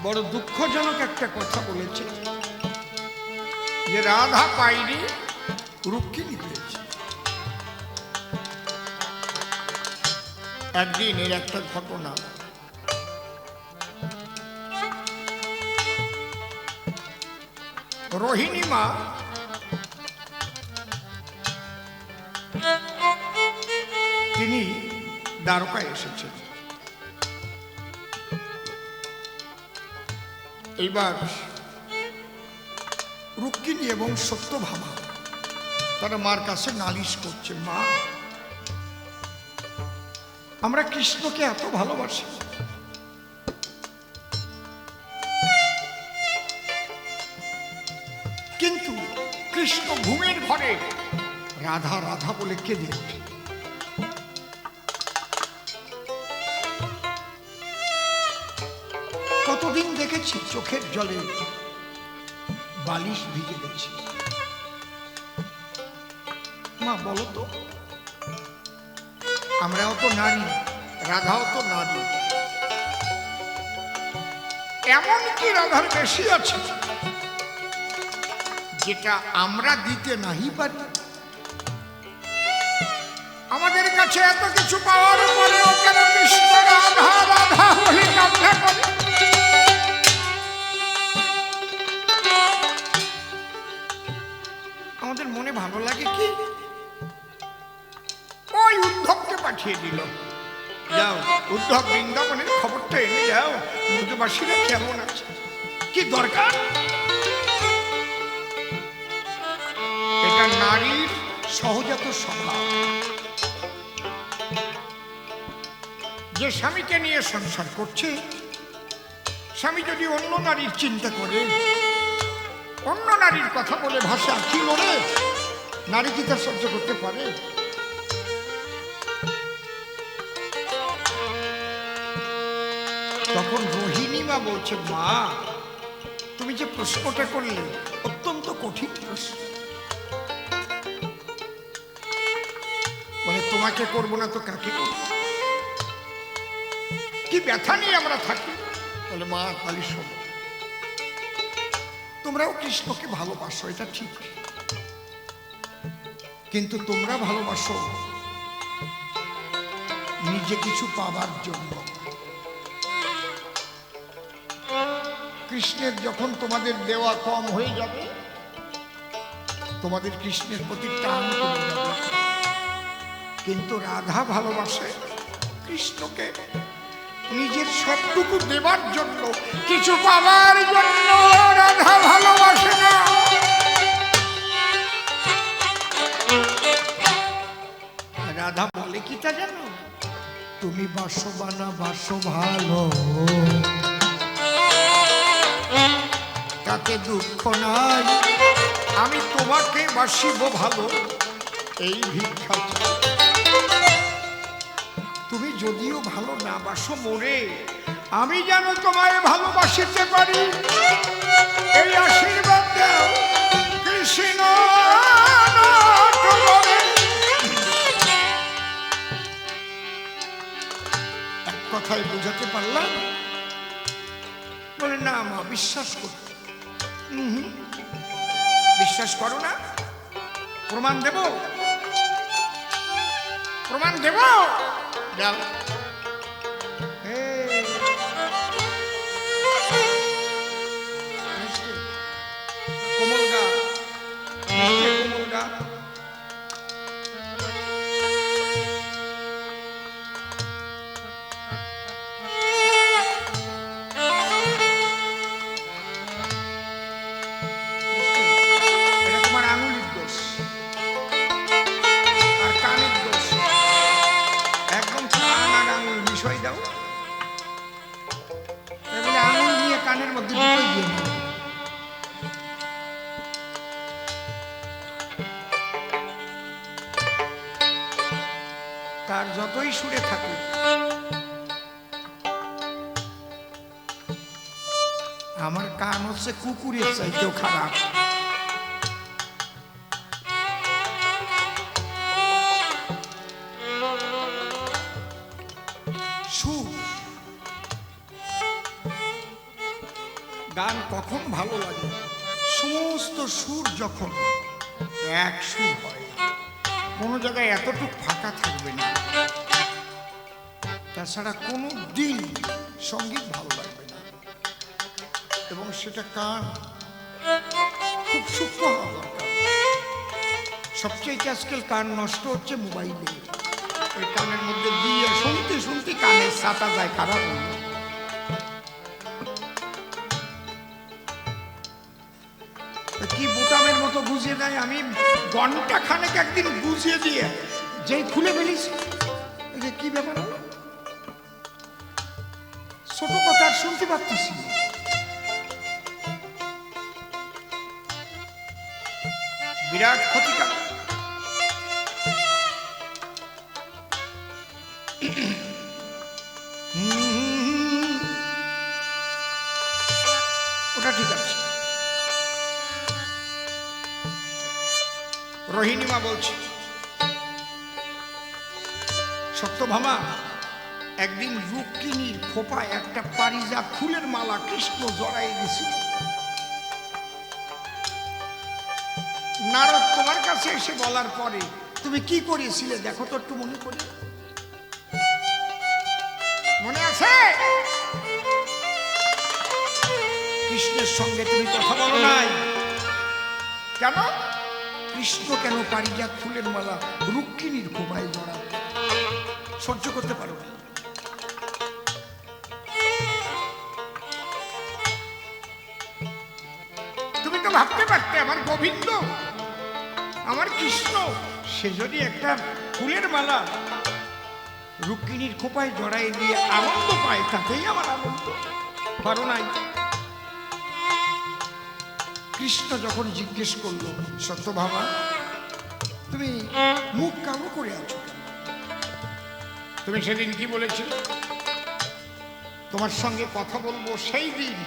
বড় দুঃখজনক একটা কথা বলেছে যে রাধা পাইনি, রুক্মিণী পেয়েছে। একদিন এর একটা ঘটনা, রোহিণী মা তিনি দ্বারকায় এসেছেন। এইবার রুক্মিণী এবং সত্যভামা তারা মার কাছে নালিশ করছে, মা আমরা কৃষ্ণকে এত ভালোবাসি, কিন্তু কৃষ্ণ ঘুমের ঘরে রাধা রাধা বলে কেঁদে ওঠে। কতদিন দেখেছি চোখের জলে বালিশ ভিজে গেছে। মা বলো তো, আমরাও তো নারী, রাধাও তো নারী, এমন কি রাধার বেশি আছে যেটা আমরা দিতে নাহি পারি? আমাদের কাছে এত কিছু পাওয়ার পরেও কেন কৃষ্ণ রাধা রাধা বলে কান্না করে? আমাদের মনে ভালো লাগে কি, ওই উদ্ধবকে পাঠিয়ে দিল, যাও উদ্ধব বৃন্দাবনের খবরটা এনে যাও, ব্রজবাসীরা কেমন আছে। কি দরকার? এটা নারীর সহজাত স্বভাব। যে স্বামীকে নিয়ে সংসার করছে, স্বামী যদি অন্য নারীর চিন্তা করে, অন্য নারীর কথা বলে ভাষা কি বলে, নারী কি তা সহ্য করতে পারে? তখন রোহিণী মা বলছে, মা তুমি যে প্রশ্নটা করলে অত্যন্ত কঠিন প্রশ্ন, বলে তোমাকে করবো না তো কাকে করবো? কি ব্যথা নিয়ে আমরা থাকি। বলে মা কালী শোনো, তোমরাও কৃষ্ণকে ভালোবাসো, এটা ঠিক, কিন্তু তোমরা ভালোবাসো নিজে কিছু পাবার জন্য। কৃষ্ণের যখন তোমাদের দেওয়া কম হয়ে যাবে, তোমাদের কৃষ্ণের প্রতি টান কমে যাবে। কিন্তু রাধা ভালোবাসে কৃষ্ণকে নিজের সবটুকু দেবার জন্য, কিছু পাবার জন্য রাধা ভালোবাসে না। রাধা বলে কি তা জানো? তুমি বাসো বানা বাসো ভালো, তাতে দুঃখ নাই, আমি তোমাকে বাসিব ভালো, এই ভিক্ষা। তুমি যদিও ভালো না বাসো মোরে, আমি যেন তোমায় ভালোবাসিতে পারি, এই আশীর্বাদ দাও কৃষ্ণ। এক কথায় বোঝাতে পারলাম? বলে না মা, বিশ্বাস করো। বিশ্বাস করো না? প্রমাণ দেব, প্রমাণ দেব। যাও কোমল গা, কোমল গা, কানের মধ্যে ঢুকে দিয়ে তার যতই সুরে থাকুক, আমার কান হচ্ছে কুকুরের চাইতেও খারাপ। সুর গান কখন ভালো লাগে? সমস্ত সুর যখন এক সুর হয়, কোনো জায়গায় এতটুকু ফাঁকা থাকবে না, তাছাড়া কোনো দিন সঙ্গীত ভালো লাগবে না। এবং সেটা কান খুব সূক্ষ্ম হওয়া দরকার। সবচেয়ে আজকাল কান নষ্ট হচ্ছে মোবাইলে। ওই কানের মধ্যে দিয়ে শুনতে শুনতে কানের সাতা যায় খারাপ হয়ে। কি বোতামের মতো বুঝিয়ে দেয়। আমি ঘন্টা খানেক একদিন বুঝিয়ে দিয়ে যেই খুলে ফেলিস, যে কি ব্যাপার হলো, ছোট কথা আর শুনতে পারতেছি। বিরাট ক্ষতিকার। ওটা ঠিক আছে। রোহিণীমা বলছি, সত্যভামা একদিন রুক্মিণীর খোপায় একটা পারিজাত ফুলের মালা কৃষ্ণ জড়াই দিয়েছিল। নারদ তোমার কাছে এসে বলার পরে তুমি কি করেছিলে দেখো তো একটু মনে করি, মনে আছে? কৃষ্ণের সঙ্গে তুমি কথা বলো নাই কেন? কৃষ্ণ কেন পারিজাত ফুলের মালা রুক্মিণীর খোপায় জড়াবে? সহ্য করতে পারো না? তুমি তো ভাবতে পারতে আমার গোবিন্দ, আমার কৃষ্ণ, সে যদি একটা ফুলের মালা রুক্মিণীর খোপায় জড়াই দিয়ে আনন্দ পায়, তাতেই আমার আনন্দ। পারো নাই? কৃষ্ণ যখন জিজ্ঞেস করলো, সত্যভামা তুমি মুখ কালো করে আছো, তুমি সেদিন কি বলেছিলে? তোমার সঙ্গে কথা বলবো সেই দিন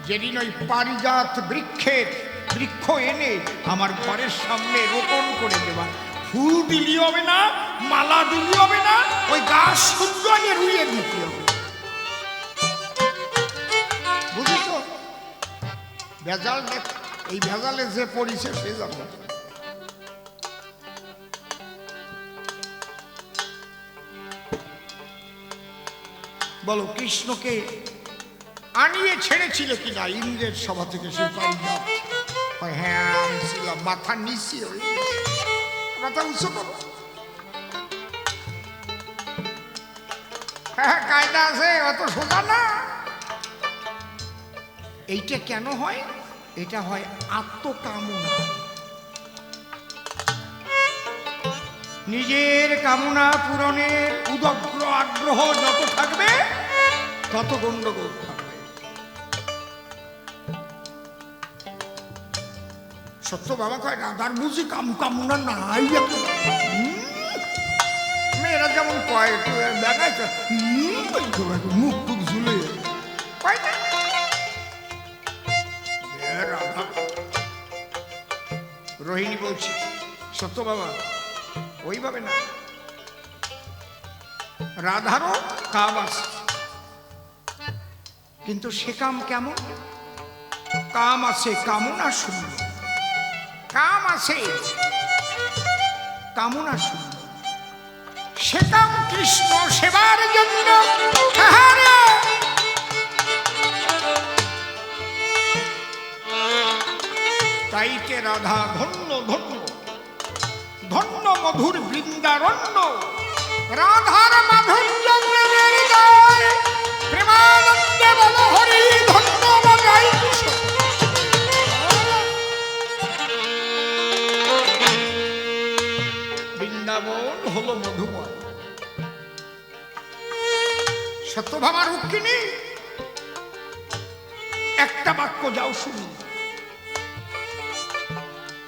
যেদিন ওই পারিজাত বৃক্ষ এনে আমার ঘরের সামনে রোপণ করে দেবা। ফুল দিলি হবে না, মালা দিলি হবে না, ওই গাছ সুন্দর রুইয়ে দিতে হবে। বুঝেছ? ভেজাল, এই ভেজালে যে পড়িছে সে যাবে। বলো, কৃষ্ণকে আনিয়ে ছেড়েছিল কিনা ইন্দ্রের সভা থেকে? সে পারিজাত, হ্যাঁ আনছিলাম। মাথা নিচে, মাথা উঁচু করো। হ্যাঁ কায়দা আছে, অত সোজা না। এইটা কেন হয়? এটা হয় আত্মকামনা। নিজের কামনা পূরণের উদগ্র আগ্রহ যত থাকবে তত গন্ডগোল থাকবে। সত্য বাবা কয় রাধার বুঝি কামনা নাই। মেয়েরা যেমন কয় দেখায় মুখ টুক ঝুলে রাধা। রোহিণী বলছি, সত্য বাবা ওইভাবে না, রাধারও কাম আছে, কিন্তু সে কাম কেমন? কাম আছে কামনা শূন্য, কাম আছে কামনা শূন্য। সে কাম কৃষ্ণ সেবার জন্য। তাইতে রাধা ধন্য ধন্য ধন্য মধুর বৃন্দারণ্য। রাধার মাধুর্য প্রেমের গায়, প্রেমানন্দে বল হরি ধন্য বাজাই কৃষ্ণ। বৃন্দাবন হলো মধুময়। সত্যভামা রুক্মিণী একটা বাক্য যাও শুনি।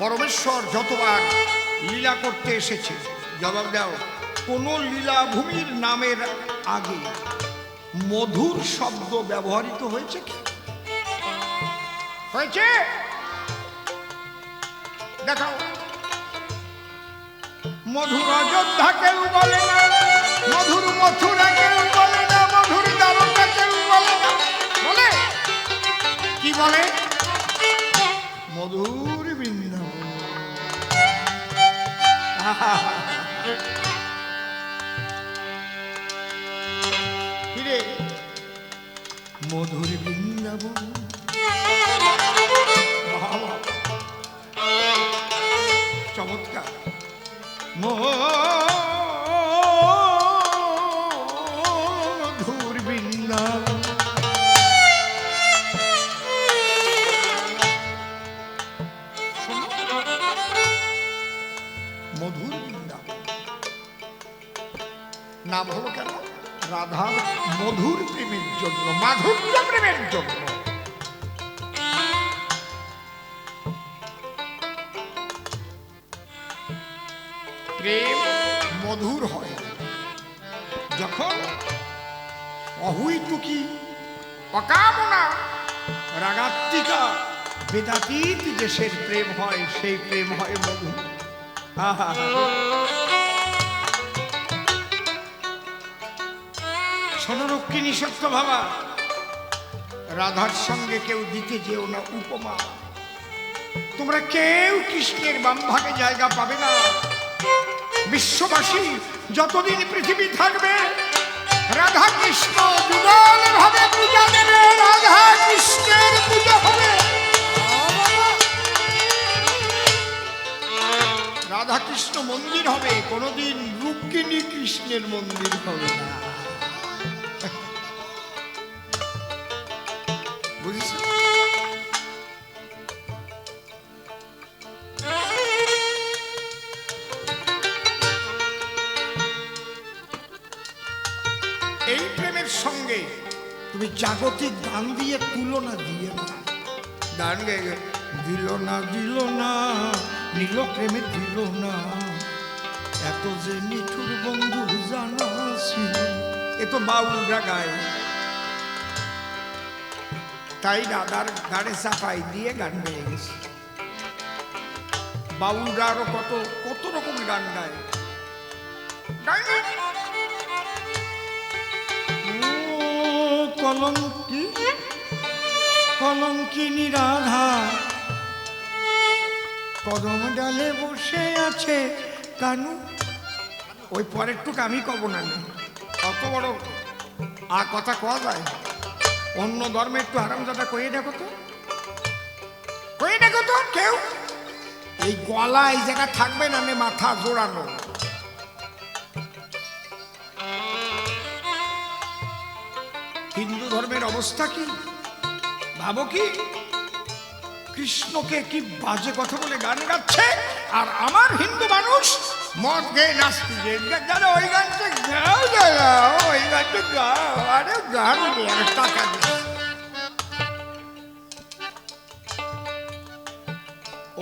পরমেশ্বর যতবার লীলা করতে এসেছে, জবাব দাও, কোন লীলাভূমির নামের আগে মধুর শব্দ ব্যবহৃত হয়েছে কি? হয়েছে? দেখাও। মধুর অযোধ্যা কেউ বলে না, মধুর মথুরা কেউ বলে না, মধুর দ্বারকা কেউ বলে না। বলে কি বলে মধুর বৃন্দাবন। কিরে মধুর বৃন্দাবন, চমৎকার। মধুর বৃন্দাবন, মধুর বৃন্দাবন নাম হলো কেন? রাধার মধুর প্রেমের জন্য, মাধুর্য প্রেমের জন্য। প্রেম মধুর হয় যখন অহুইতুকি অকামনা রাগাত্মিকা বেদাতীত দেশের প্রেম হয়, সেই প্রেম হয় মধুর। শোনো রক্ষিণী সত্য ভাবা, রাধার সঙ্গে কেউ দিতে যেও না উপমা। তোমরা কেউ কৃষ্ণের বাম ভাগে জায়গা পাবে না। বিশ্ববাসী যতদিন পৃথিবী থাকবে রাধা কৃষ্ণ যুগল ভাবে পূজা দেবে, রাধা কৃষ্ণের পূজা হবে। রাধা কৃষ্ণ মন্দির হবে, কোনোদিন রুক্মিণী কৃষ্ণের মন্দির হবে না। বুঝেছ? এই প্রেমের সঙ্গে তুমি জাগতিক গান দিয়ে তুলনা দিয়ে না। গান গেয়ে দিল না দিল না নীল প্রেমে দিল না, এত যে নিঠুর বন্ধু জানা ছিল। এ তো বাউলরা গায়, তাই রাধার গাড়ে চাপাই দিয়ে গান গেয়ে গেছে। বাউলরা আরো কত কত রকম গান গায়। কলঙ্কি কলঙ্কিনী রাধা কদম ডালে বসে আছে কানু। ওই পরের টুক আমি কব না, অত বড় আর কথা কওয়া যায়? অন্য ধর্মে একটু আরামজাদা কয়ে দেখো তো, কয়ে দেখো তো। কেউ এই গলা এই জায়গা থাকবে না, আমি মাথা জোড়ানো। হিন্দু ধর্মের অবস্থা কি ভাবো কি? কৃষ্ণকে কি বাজে কথা বলে গান গাচ্ছে, আর আমার হিন্দু মানুষ মদ গেয়ে নাচছে। ওই গানটা গাও গাও, ওই গানটা গাও, আরে গান টাকা দিয়ে।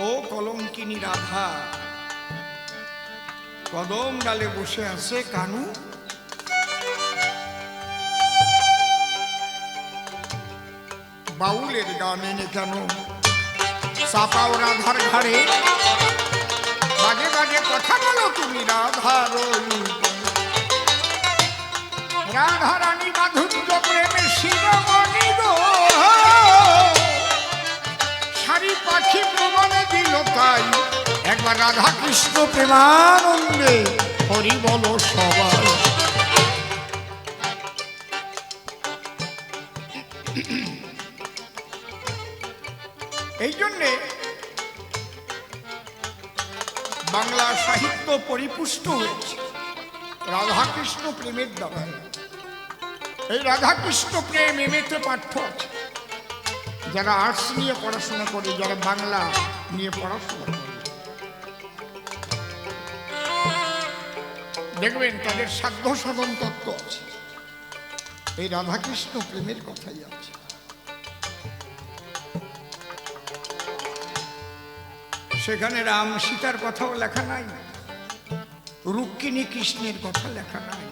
ও কলঙ্কিনী রাধা কদম ডালে বসে আছে কানু। বাউলের গান এনে কেন চাপাও রাধার ঘাড়ে? বাজে বাজে কথা বলো তুমি রাধার। রাধা রানী মাধুর্য প্রেমে শিরোমণি গো, সারি পাখি প্রমাণে দিল তাই। একবার রাধা কৃষ্ণ প্রেমানন্দে হরি বলো সবাই। এই জন্যে বাংলা সাহিত্য পরিপুষ্ট হয়েছে রাধাকৃষ্ণ প্রেমের দ্বারা। এই রাধাকৃষ্ণ প্রেম এমএতে পাঠ্য আছে। যারা আর্টস নিয়ে পড়াশোনা করে, যারা বাংলা নিয়ে পড়াশোনা করে, দেখবেন তাদের সাধ্য সাধন তত্ত্ব আছে। এই রাধাকৃষ্ণ প্রেমের কথাই আছে। সেখানে রাম সীতার কথাও লেখা নাই, রুক্মিণী কৃষ্ণের কথা লেখা নাই,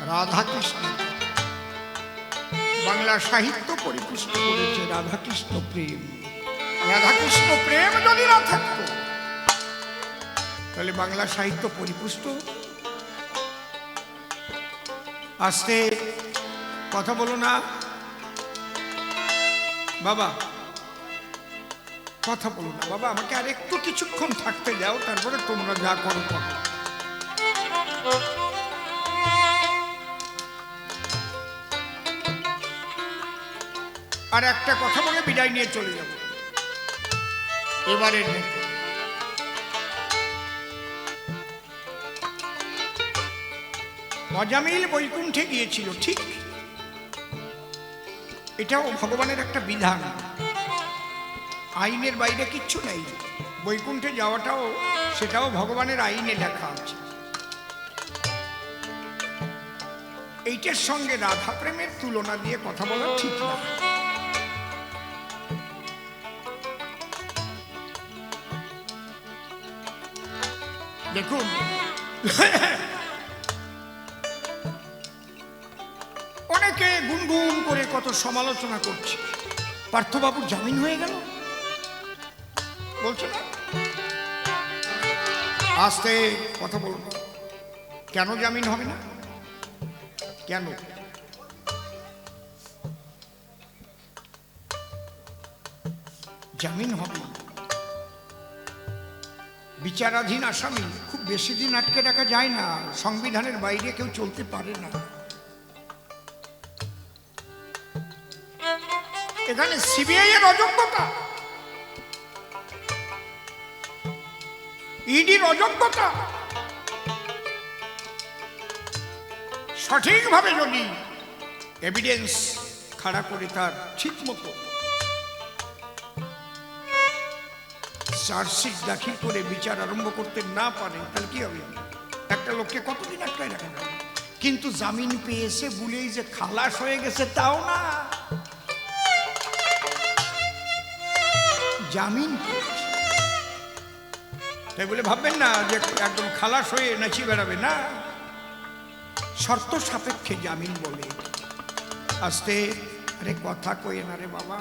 রাধা কৃষ্ণ। বাংলা সাহিত্য পরিপুষ্ট করেছে রাধাকৃষ্ণ প্রেম। রাধাকৃষ্ণ প্রেম যদি না থাকতো তাহলে বাংলা সাহিত্য পরিপুষ্ট। আস্তে কথা বলো না বাবা। কথা বলো না বাবা, আমাকে আর একটু কিছুক্ষণ থাকতে দাও, তারপরে তোমরা যা করো করো। আর একটা কথা বলে বিদায় নিয়ে চলে যাব এবারের মতো। অজামিল বৈকুণ্ঠে গিয়েছিল, ঠিক, এটাও ভগবানের একটা বিধান, আইনের বাইরে কিচ্ছু নেই। বৈকুণ্ঠে যাওয়াটাও সেটাও ভগবানের আইনে লেখা আছে। এইটার সঙ্গে রাধা প্রেমের তুলনা দিয়ে কথা বলা ঠিক না। দেখুন, অনেকে গুনগুন করে কত সমালোচনা করছে, পার্থবাবুর জামিন হয়ে গেল বলছে না। আস্তে কথা বলবো, কেন জামিন হবে না? কেন? জামিন হবে। বিচারাধীন আসামি খুব বেশি দিন আটকে রাখা যায় না, সংবিধানের বাইরে কেউ চলতে পারে না। এখানে সিবিআই এর অযোগ্যতা, ইডির অযোগ্যতা, সঠিকভাবে যদি এভিডেন্স খাড়া করে তার ঠিক মতো চার্জশিট দাখিল করে বিচার আরম্ভ করতে না পারে, তাহলে কি হবে? একটা লোককে কতদিন আটকায় রাখা যাবে? কিন্তু জামিন পেয়েছে বলেই যে খালাস হয়ে গেছে তাও না, জামিন পেয়েছে তাই বলে ভাববেন না যে একদম খালাস হয়ে নাচিয়ে বেড়াবে, না, শর্ত সাপেক্ষে জামিন বলে। আস্তে, আরে কথা কয়ে না রে বাবা।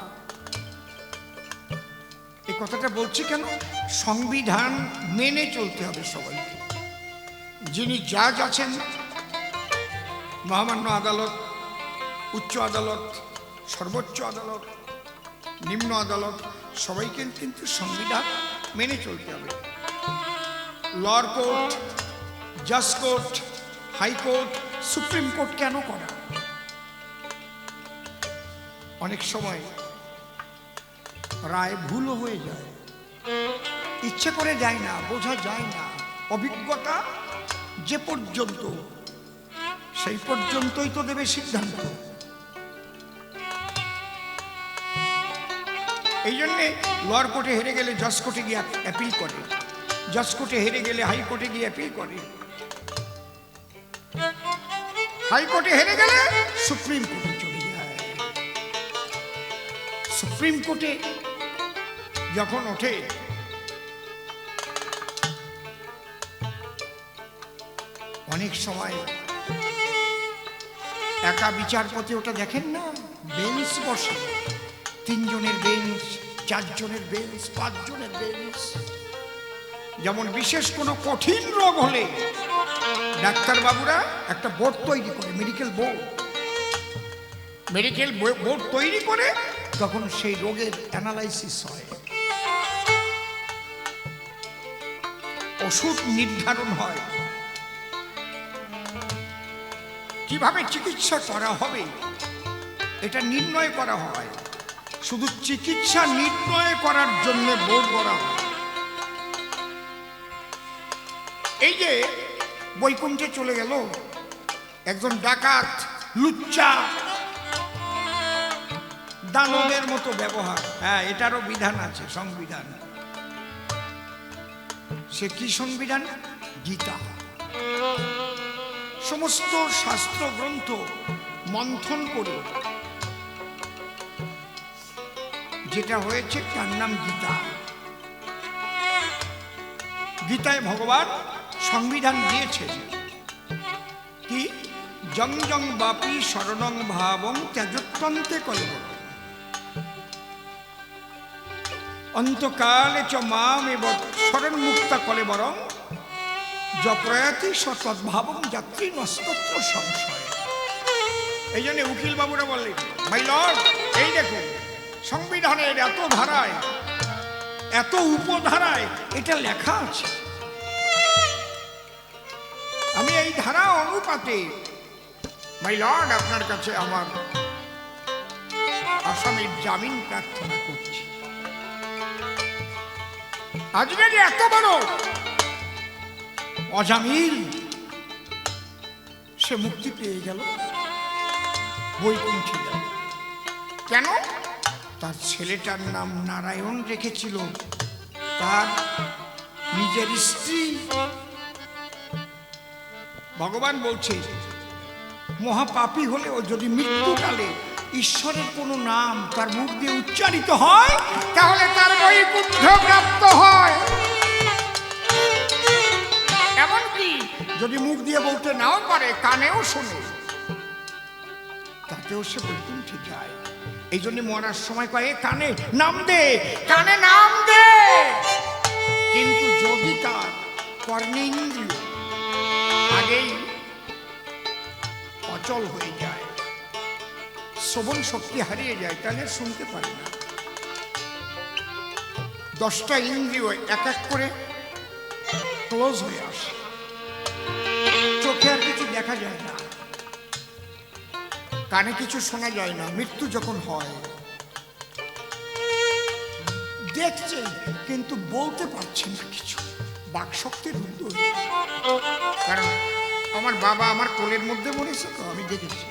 এই কথাটা বলছি কেন? সংবিধান মেনে চলতে হবে সবাইকে। যিনি জাজ আছেন, মহামান্য আদালত, উচ্চ আদালত, সর্বোচ্চ আদালত, নিম্ন আদালত, সবাইকে কিন্তু সংবিধান মেনে চলতে হবে। লর কোর্ট, জাজ কোর্ট, হাইকোর্ট, সুপ্রিম কোর্ট কেন করা? অনেক সময় রায় ভুলও হয়ে যায়, ইচ্ছে করে যায় না, বোঝা যায় না। অভিজ্ঞতা যে পর্যন্ত, সেই পর্যন্তই তো দেবে সিদ্ধান্ত। এই জন্যে লোয়ার কোর্টে হেরে গেলে জাজ কোর্টে গিয়ে অ্যাপিল করে, জাজ কোর্টে হেরে গেলে হাইকোর্টে গিয়ে অ্যাপিল করে, হাইকোর্টে হেরে গেলে সুপ্রিম কোর্টে চলে যায়। সুপ্রিম কোর্টে যখন ওঠে, অনেক সময় একা বিচারপতি ওটা দেখেন না, বেঞ্চ বসে, 3 জনের বেঞ্চ, 4 জনের বেঞ্চ, 5 জনের বেঞ্চ। যেমন বিশেষ কোনো কঠিন রোগ হলে ডাক্তারবাবুরা একটা বোর্ড তৈরি করে, মেডিকেল বোর্ড, মেডিকেল বোর্ড তৈরি করে তখন সেই রোগের অ্যানালাইসিস হয়, ওষুধ নির্ধারণ হয়, কিভাবে চিকিৎসা করা হবে এটা নির্ণয় করা হয়। শুধু চিকিৎসা নির্ণয় করার জন্য বোর্ড করা হয়। এই যে বৈকুণ্ঠে চলে গেল একজন ডাকাত, লুচ্চা, দানবের মতো ব্যবহার, হ্যাঁ, এটারও বিধান আছে, সংবিধান। সে কি সংবিধান? গীতা। সমস্ত শাস্ত্র গ্রন্থ মন্থন করে যেটা হয়েছে তার নাম গীতা। গীতায় ভগবান সংবিধান দিয়েছে কি? জং জং বাপি শরণং ভাবং ত্যাজত্যন্তে কলেবর অন্তকালে চ মাম এব শরণ মুক্তা কলেবরং জপ্রয়াতি সৎভাবং যাত্রী নস্তত্র সংশয়। এই জন্য উকিল বাবুরা বললেন, মাই লর্ড, এই দেখুন সংবিধানের এত ধারায় এত উপধারায় এটা লেখা আছে। আমি এই ধারা অনুপাতে মাই লর্ড আপনার কাছে আমার আসামের জামিন প্রার্থনা করছি। আজকে যে এত বড় অজামিল সে মুক্তি পেয়ে গেল, বৈকুণ্ঠে গেল। কেন? তার ছেলেটার নাম নারায়ণ রেখেছিল তার নিজের স্ত্রী। ভগবান বলছে মহাপাপী হলেও যদি মৃত্যুকালে ঈশ্বরের কোনো নাম তার মুখ দিয়ে উচ্চারিত হয় তাহলে তার বৈকুণ্ঠ প্রাপ্ত হয়। এমনকি যদি মুখ দিয়ে বলতে নাও পারে, কানেও শোনে, তাতেও সে বৈকুণ্ঠে যায়। এই জন্য মরার সময় কয়ে কানে নাম দে, কানে নাম দে। কিন্তু যদি তার কর্ণেন্দ্রিয় আগেই অচল হয়ে যায়, শ্রবণ শক্তি হারিয়ে যায়, তাহলে শুনতে পারে না। 10টা ইন্দ্রিয় এক এক করে ক্লোজ হয়ে আসে, চোখে আর কিছু দেখা যায় না, কানে কিছু শোনা যায় না। মৃত্যু যখন হয় দেখছে কিন্তু বলতে পারছে না কিছু, বাকশক্তি রুদ্ধ হয়ে। কারণ আমার বাবা আমার কোলের মধ্যে মরেছে তো, আমি দেখেছি।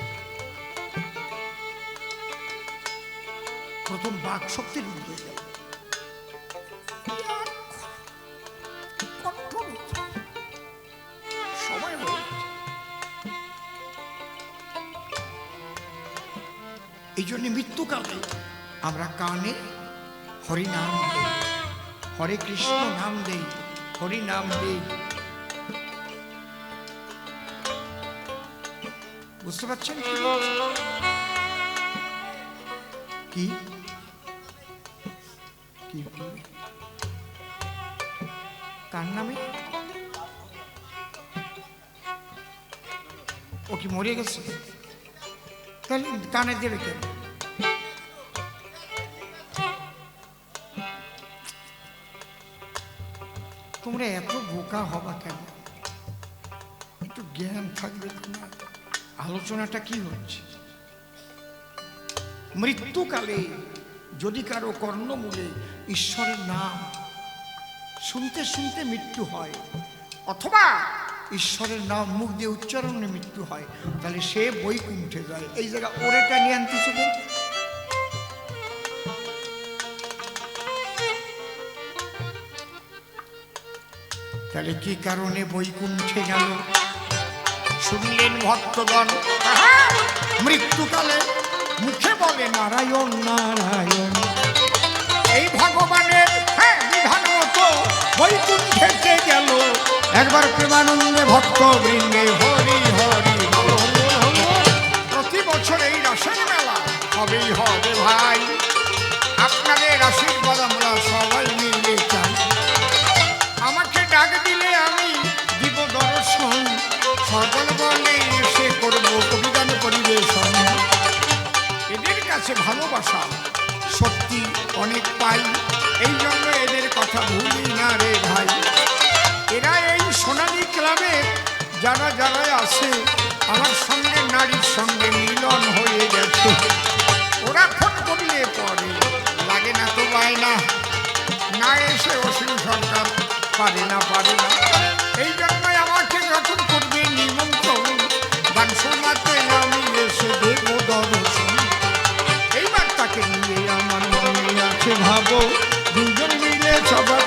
প্রথম বাকশক্তি রুদ্ধ হয়ে গেল, সময় হয়ে গেছে। এই জন্য মৃত্যুকালে আমরা কানে হরি নাম দেই, হরে কৃষ্ণ নাম দেই, হরি নাম দেই। বুঝতে পারছেন কি? কার নামে? ও কি মরে গেছে? তাহলে কানে দেবে কেন? তোমরা এত বোকা হবা কেন? একটু জ্ঞান থাকবে না। আলোচনাটা কি হচ্ছে? মৃত্যুকালে যদি কারো কর্ণমূলে ঈশ্বরের নাম শুনতে শুনতে মৃত্যু হয়, অথবা ঈশ্বরের নাম মুখ দিয়ে উচ্চারণে মৃত্যু হয়, তাহলে সে বৈকুণ্ঠে যায়। এই জায়গা ওরেটা নিয়ে আনতেছে। তাহলে কি কারণে বৈকুণ্ঠে গেল? শুনলেন ভক্তগণ, মৃত্যুকালে মুখে বলে নারায়ণ নারায়ণ। এই ভগবানের বিধান মতো বৈকুণ্ঠে গেল। একবার প্রেমানন্দে ভক্ত বৃন্দে হরি হরি বল। প্রতি বছর এই রাসের মেলা হবেই হবে ভাই। আপনাদের আশীর্বাদ আমরা সবাই মিলে চাই। আমাকে ডাক দিলে আমি দিব দর্শন, সকল বলে এসে করবো কবিগান পরিবেশন। এদের কাছে ভালোবাসা সত্যি অনেক পাই, এই জন্য এদের কথা ভুলি না রে ভাই। এরা এই সোনালী ক্লাবে যারা যারা আছে আমার সঙ্গে নারীর সঙ্গে মিলন হয়ে গেছে। ওরা ফোন করলে পরে লাগে না তো বায়না, না এসে অসীম সরকার পারে না। এই জন্যই আমাকে যখন করবে নিমন্ত্রণ, গান শোনাতে আমি এসে দেব দর্শন। এইবার তাকে নিয়ে আমার মনে আছে ভাবো, দুজন মিলে সবাই